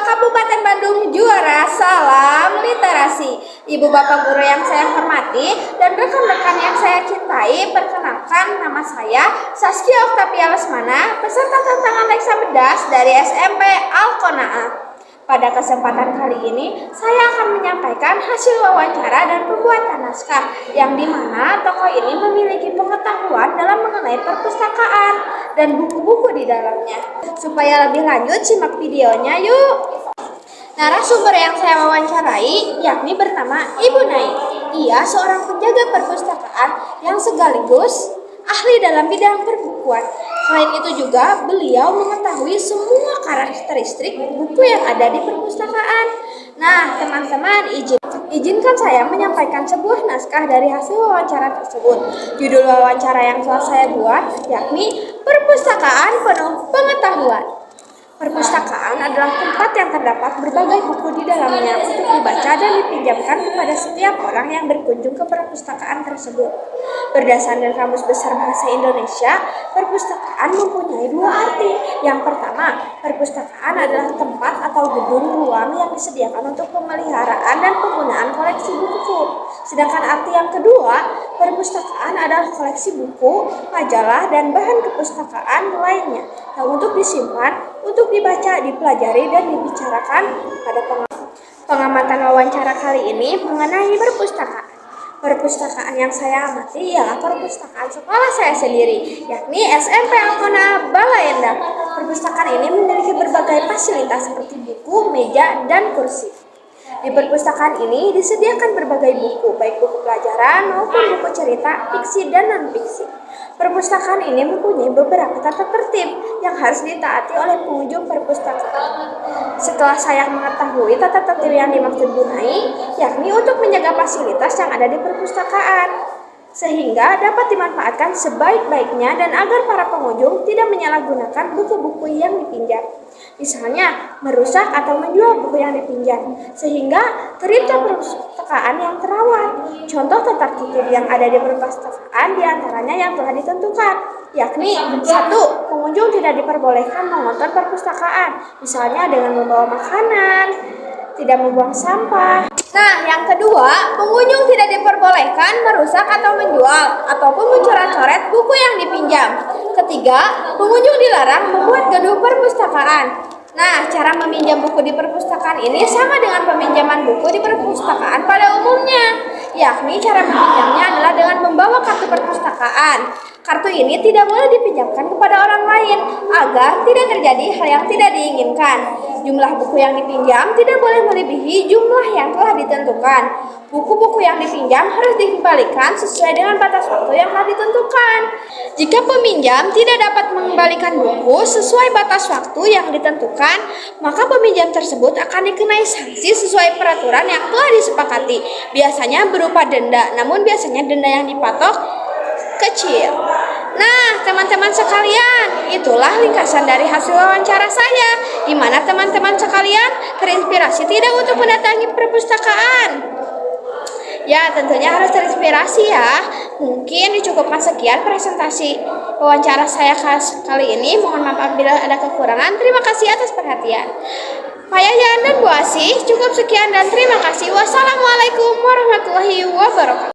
Kabupaten Bandung juara. Salam literasi. Ibu bapak guru yang saya hormati dan rekan-rekan yang saya cintai, perkenalkan nama saya Saskia Oktavia Lesmana, peserta tantangan Leksa Bedas dari SMP Al-Qanaah. Pada kesempatan kali ini, saya akan menyampaikan hasil wawancara dan pembuatan naskah, yang dimana tokoh ini memiliki pengetahuan dalam mengenai perpustakaan dan buku-buku di dalamnya. Supaya lebih lanjut, simak videonya yuk! Narasumber yang saya wawancarai yakni bernama Ibu Nai. Ia seorang penjaga perpustakaan yang sekaligus ahli dalam bidang perbukuan. Selain itu juga beliau mengetahui semua karakteristik buku yang ada di perpustakaan. Nah, teman-teman, izinkan saya menyampaikan sebuah naskah dari hasil wawancara tersebut. Judul wawancara yang telah saya buat yakni Perpustakaan Penuh Pengetahuan. Perpustakaan adalah tempat yang terdapat berbagai buku di dalamnya untuk dibaca dan dipinjamkan kepada setiap orang yang berkunjung ke perpustakaan tersebut. Berdasarkan Kamus Besar Bahasa Indonesia, perpustakaan mempunyai dua arti. Yang pertama, perpustakaan adalah tempat atau gedung ruang yang disediakan untuk pemeliharaan dan penggunaan koleksi buku. Sedangkan arti yang kedua, perpustakaan adalah koleksi buku, majalah, dan bahan kepustakaan lainnya yang untuk disimpan, untuk dibaca, dipelajari, dan dibicarakan pada pengamatan wawancara kali ini mengenai perpustakaan. Perpustakaan yang saya amati ialah perpustakaan sekolah saya sendiri, yakni SMP Al-Qanaah Balaendah. Perpustakaan ini memiliki berbagai fasilitas seperti buku, meja, dan kursi. Di perpustakaan ini disediakan berbagai buku, baik buku pelajaran maupun buku cerita, fiksi dan non-fiksi. Perpustakaan ini mempunyai beberapa tata tertib yang harus ditaati oleh pengunjung perpustakaan. Setelah saya mengetahui tata tertib yang dimaksud Bu Nai, yakni untuk menjaga fasilitas yang ada di perpustakaan, sehingga dapat dimanfaatkan sebaik-baiknya dan agar para pengunjung tidak menyalahgunakan buku-buku yang dipinjam. Misalnya, merusak atau menjual buku yang dipinjam, sehingga tercipta perpustakaan yang terawat. Contoh tata tertib yang ada di perpustakaan diantaranya yang telah ditentukan, yakni 1. Pengunjung tidak diperbolehkan mengontor perpustakaan, misalnya dengan membawa makanan, tidak membuang sampah. Nah, yang kedua, pengunjung tidak diperbolehkan merusak atau menjual ataupun mencoret-coret buku yang dipinjam. Ketiga, pengunjung dilarang membuat gaduh perpustakaan. Nah, cara meminjam buku di perpustakaan ini sama dengan peminjaman buku di perpustakaan pada umumnya, yakni cara meminjamnya adalah dengan membawa kartu perpustakaan. Kartu ini tidak boleh dipinjamkan kepada orang lain agar tidak terjadi hal yang tidak diinginkan. Jumlah buku yang dipinjam tidak boleh melebihi jumlah yang telah ditentukan. Buku-buku yang dipinjam harus dikembalikan sesuai dengan batas waktu yang telah ditentukan. Jika peminjam tidak dapat mengembalikan buku sesuai batas waktu yang ditentukan, maka peminjam tersebut akan dikenai sanksi sesuai peraturan yang telah disepakati. Biasanya berupa denda, namun biasanya denda yang dipatok kecil. Nah, teman-teman sekalian, itulah ringkasan dari hasil wawancara saya, di mana teman-teman sekalian terinspirasi tidak untuk mendatangi perpustakaan. Ya, tentunya harus terinspirasi ya. Mungkin dicukupkan sekian presentasi wawancara saya kali ini. Mohon maaf bila ada kekurangan. Terima kasih atas perhatian. Pak Yayan dan Bu Asih, cukup sekian dan terima kasih. Wassalamualaikum warahmatullahi wabarakatuh.